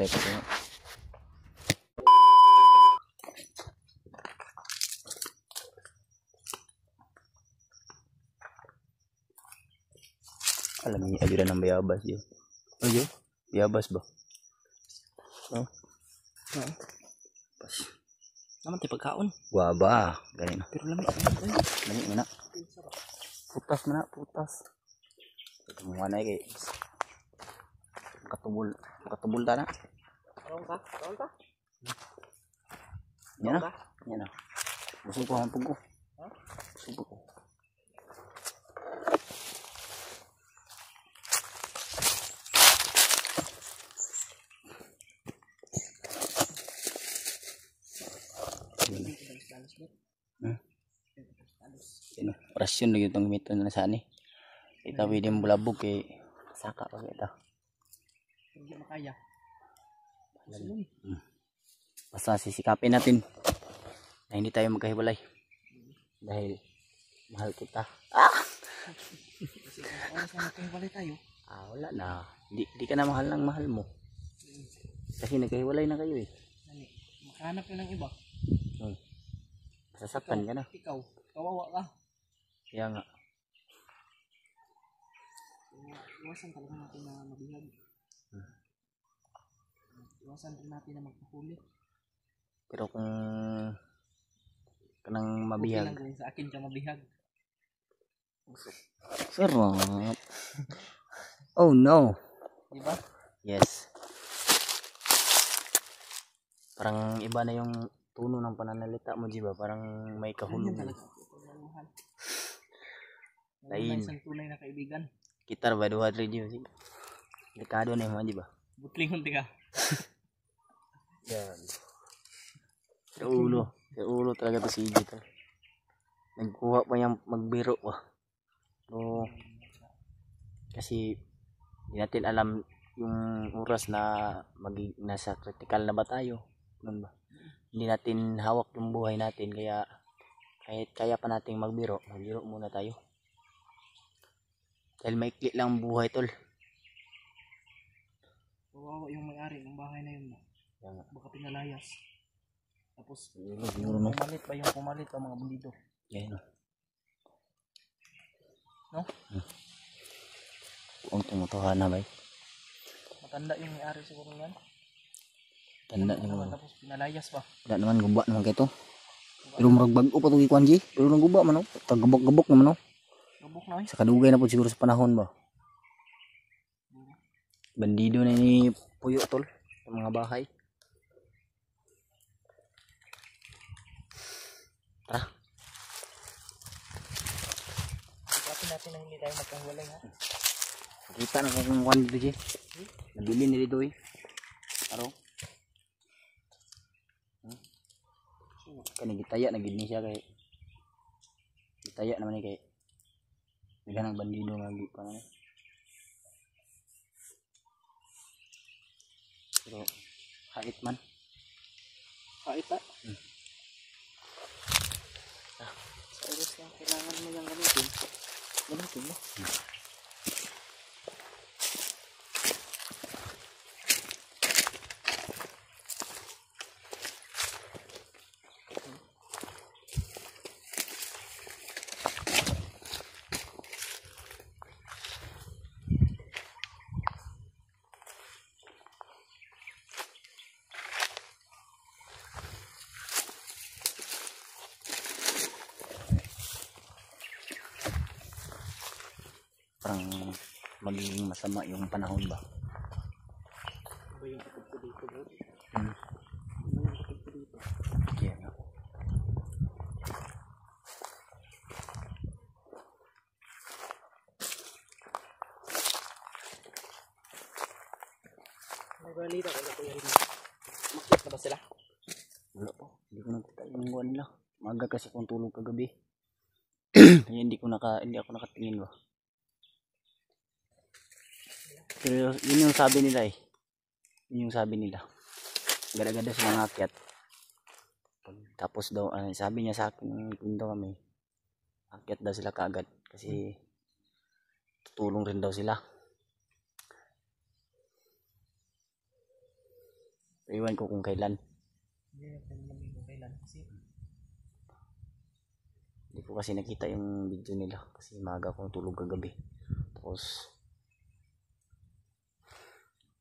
tayo kasi. Alam niyo, ayun ng bayabas yun. Ayun? Bayabas ba? Oh. Oo. Pas. Naman tayo pagkaon. Waba. Ganyan. Pero lamig. Lamig mo na. Putas mo na. Putas. Ito mo na kay. Makatubol ta na. Kaon ka? Kaon ka? Yan na. Yan na. Busog ko ang pugo. Ha? Busog ko. Rasyon lagi itong mito na saan eh. Kita pwede mo bulabog kay saka pa kita. Hindi makaya. Basta sisikapin natin na hindi tayo magkahiwalay. Dahil mahal kita. Kasi kung oras na magkahiwalay tayo. Wala na. Di ka na mahal ng mahal mo. Kasi nagkahiwalay na kayo eh. Makahanap ka ng iba. Masasaktan ka na. Ikaw, kawawa ka. Kaya nga. Iwasan talaga natin na mabihag. Iwasan rin natin na magpahuli. Pero kung kanang mabihag. Okay lang kung sa akin ka mabihag. Sarap. Oh no. Diba? Yes. Parang iba na yung tono ng pananalita mo, diba? Parang may kahulog. Lain. Isang tunay na kaibigan. Kitar ba duha radio? Dekado na yung diba? Butlingon ka. Yan. Sa ulo talaga to si EJ. Nagkuha pa yung magbiro pa. So, kasi hindi natin alam yung oras na nasa critical na ba tayo. Nun ba? Hindi natin hawak yung buhay natin, kaya kahit kaya pa nating magbiro muna tayo. Dahil maikli lang ang buhay, tol. Kawawa yung may-ari ng bahay na yun. Baka pinalayas. Tapos pumalit pa mga bandido. Yan. No? Ang tumutuhan na ba? Matanda yung may-ari siguro yan. Tanda naman. Tapos pinalayas pa. Wala naman, guba naman kayo to. Pero marag bago pa itong ikuan, G. Pero naguba man, no? Tagabok-gabok naman, no? Gabok na, eh. Sa kadugay na po siguro sa panahon ba? Bandido na ni Puyo, tol. Sa mga bahay. Tara. Ipapin natin na hindi tayo magkahiwalay, ha? Kita na kung kuhan dito, G. Nabili nila dito, eh. Aro. Kaya nagitaya, nagini siya kay gitaya naman eh kay naghanang bandido nga pa na. Pero hait man. Hait, ha? Sa oras lang kailangan mo yung gamitin. Gamitin mo. Parang magiging masama yung panahon ba? Ba yung kapag ko dito, bro? Ba yung kapag ko dito? Kaya nga. Nagbalita ko na kuya rin. Makit na ba sila? Wala po. Hindi ko nakita yung buwan nila. Maga kasi kung tulog kagabi. Kaya hindi ako nakatingin ba. Pero yun yung sabi nila eh. Yun yung sabi nila. Gada-gada silang akyat. Tapos daw, sabi niya sa akin, punto kami. Akyat daw sila kaagad. Kasi tutulong rin daw sila. Iwan ko kung kailan. Hindi natin namin kung kailan kasi Hindi ko kasi nakita yung video nila kasi maaga akong tulog kagabi. Tapos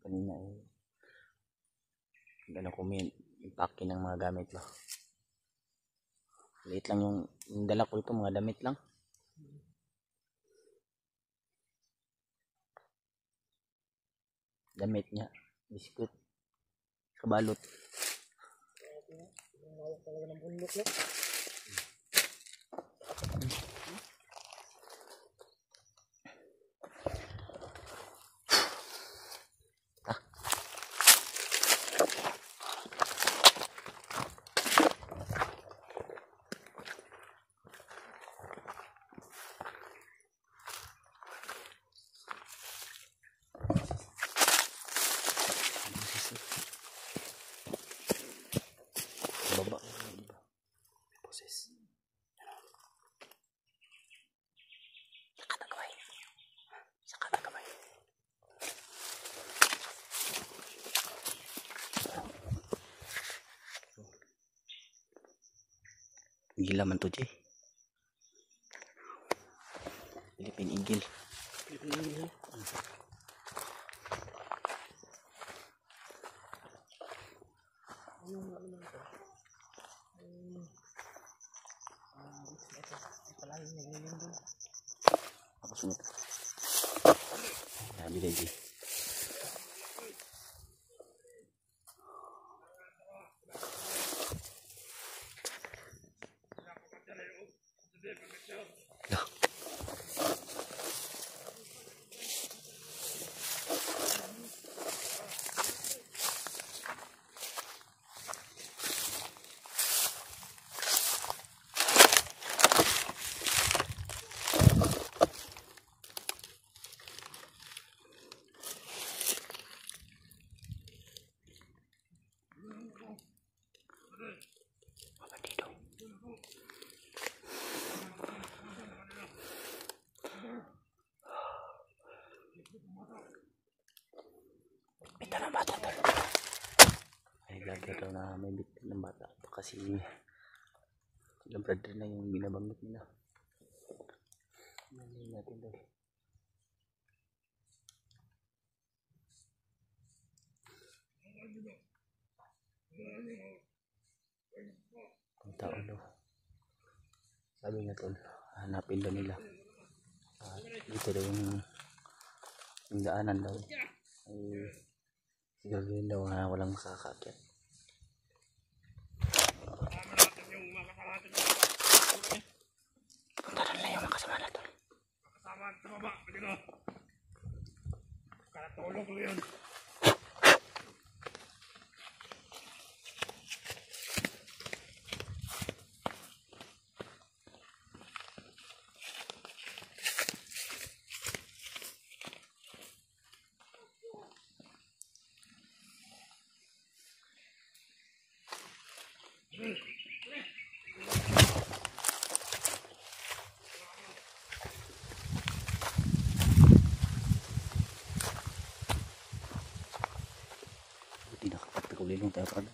kanina gano'n ko impake ng mga gamit ba. Liit lang yung dala ko ito, mga damit lang. Damit niya, biskut, kabalot. Nawak talaga ng bundok, no? Baba. Poses. Sakatagaway. Sakatagaway. Gila man to, Jay. Philippine Eagle. Ako sunod. Sabi din, Jay. Ito na bata tol. Ay vlogger daw na may bit ng bata. Kasi sila brother na yung binabanggit nila. Mali natin daw. Ang tao daw. Sabi nga tol, hanapin daw nila. Dito daw yung daanan daw. Ay siguro daw na walang makakakit. Punta na yung makasama na tol. Kasama sa baba, pagino. Karatulog ko yun. Buti nakapagpagulilong tayo pag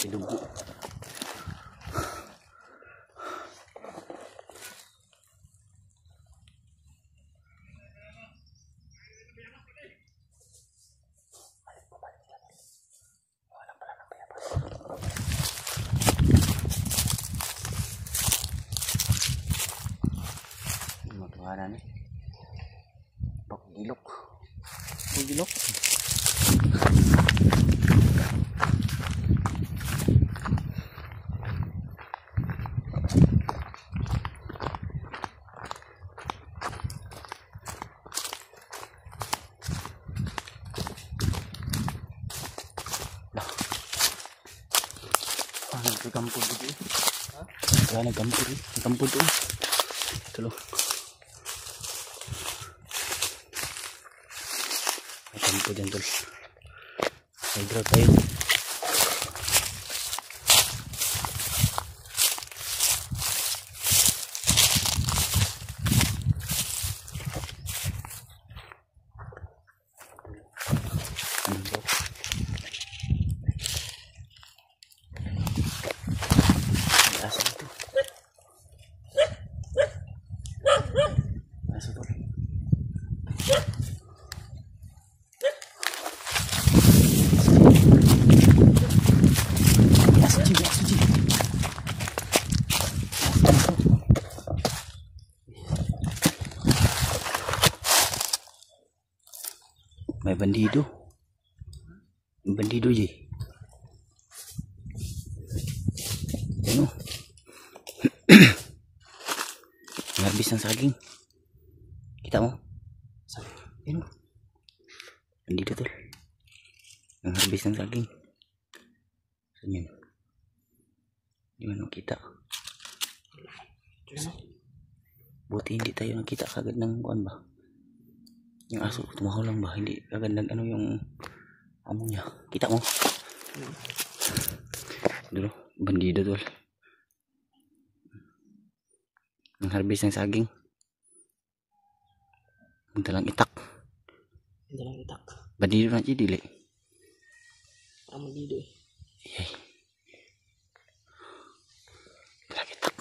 Sidugo. Magawa na Pakgilok. Gilok. Nagkampod dito. Ha? Nagkampod eh. Nagkampod doon. Tulo. Nagkampod yan tol. Nagdraw tayo. May bandido. Bandido je. Ano? Ngarbis ng saging. Kita mo? Ano? Bandido tol. Ngarbis ng saging. Saan yun? Di man kita. Buti hindi tayo nakita kagad ng kuan ba? Yung aso tumahaw lang ba? Hindi agad ano yung amo niya. Kita mo? Dulo, bandido tol. Ang harbis ng saging. Ang dalang itak. Ang dalang itak. Bandido na siya dili. Parang bandido eh. Yay. Dalang itak.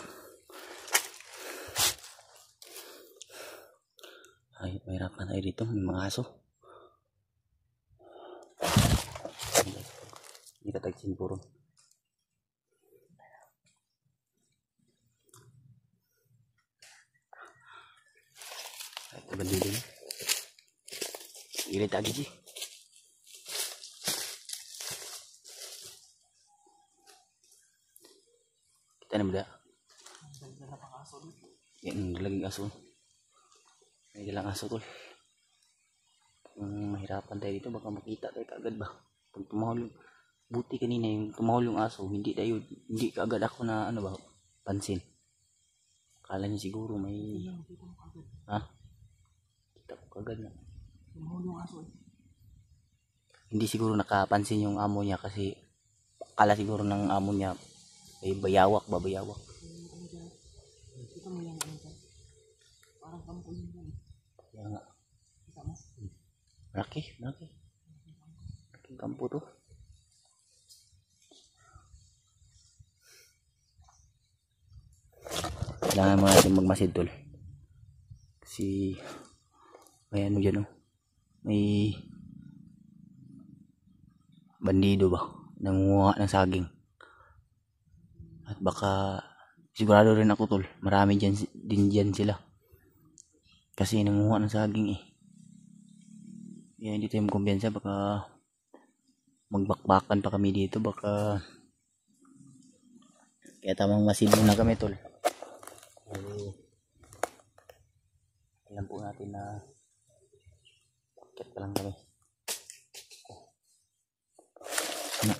Ay, mahirapan tayo dito. May mga aso. Hindi ka tagsin puro. Ay, ito bandido na. Ilit lagi sih. Kita na muda. Yan, laging aso. May dalang aso tol. Kung mahirapan tayo dito baka makita tayo kaagad ba. Pag tumahol yung buti kanina yung tumahol yung aso, hindi kaagad ako na ano ba pansin. Akala niya siguro may ha? Kita ko kaagad na. Tumahol yung aso eh. Hindi siguro nakapansin yung amo niya kasi akala siguro ng amo niya may bayawak. Kita mo yan ano ka? Parang kampo yun yan. Kaya nga. Kita mo? Malaki. Malaking kampo to. Kailangan mo natin magmasid tol. Kasi may ano dyan oh. May bandido ba? Nangunguha ng saging. At baka sigurado rin ako tol. Marami din dyan sila. Kasi nangunguha ng saging eh. Kaya hindi tayo kumpiyansa. Baka magbakbakan pa kami dito. Baka kaya tamang masid muna kami tol. Alam po natin na bakit pa lang kami. Ano?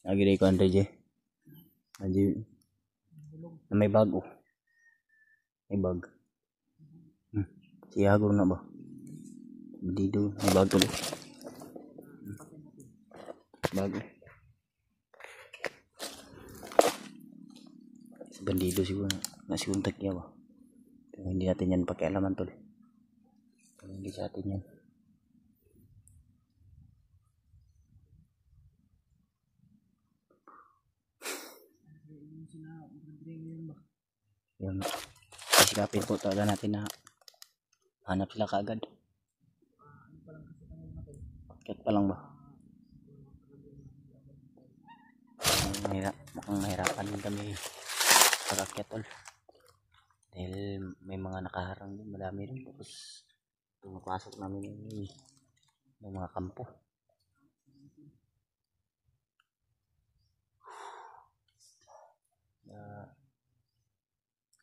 Nagiray ko Andre je. Na may bag oh. May bag. Siyagor na ba? Bandido. May bag to. Bag. Si bandido siguro. Nasikuntak niya ba? Pero hindi natin yan pakialaman tol. Pero hindi sa atin yan. sila mag-drain yun ba? Yun. Sisikapin po talaga natin na hanap sila kaagad. Bakit pa lang ba? Mukhang nahirapan din kami pag-akyat tol. Dahil may mga nakaharang din, madami rin. Tapos pumapasok namin yung mga kampo.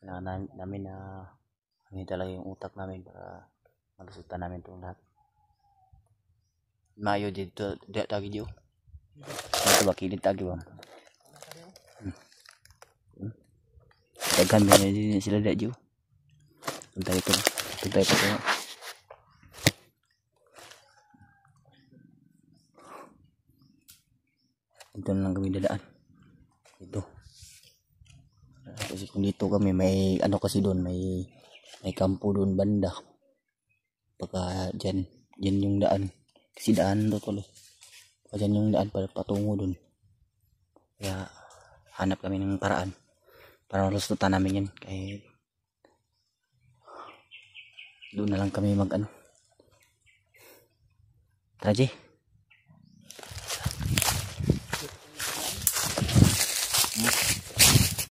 Kailangan namin na hangin talaga yung utak namin para malusutan namin itong lahat. Mayo dito, diya tagi diyo. Ito ba kilid tagi ba? Daghan ba din sila diya diyo. Tuntay pa ito. Ito na lang kami dadaan. Ito. Kasi kung dito kami may ano kasi doon, may kampo doon banda. Pagka dyan yung daan. Kasi daan doon tuloy. Pagka dyan yung daan patungo doon. Kaya hanap kami ng paraan para malusutan namin yan. Kaya doon na lang kami mag ano. Tara, Jay.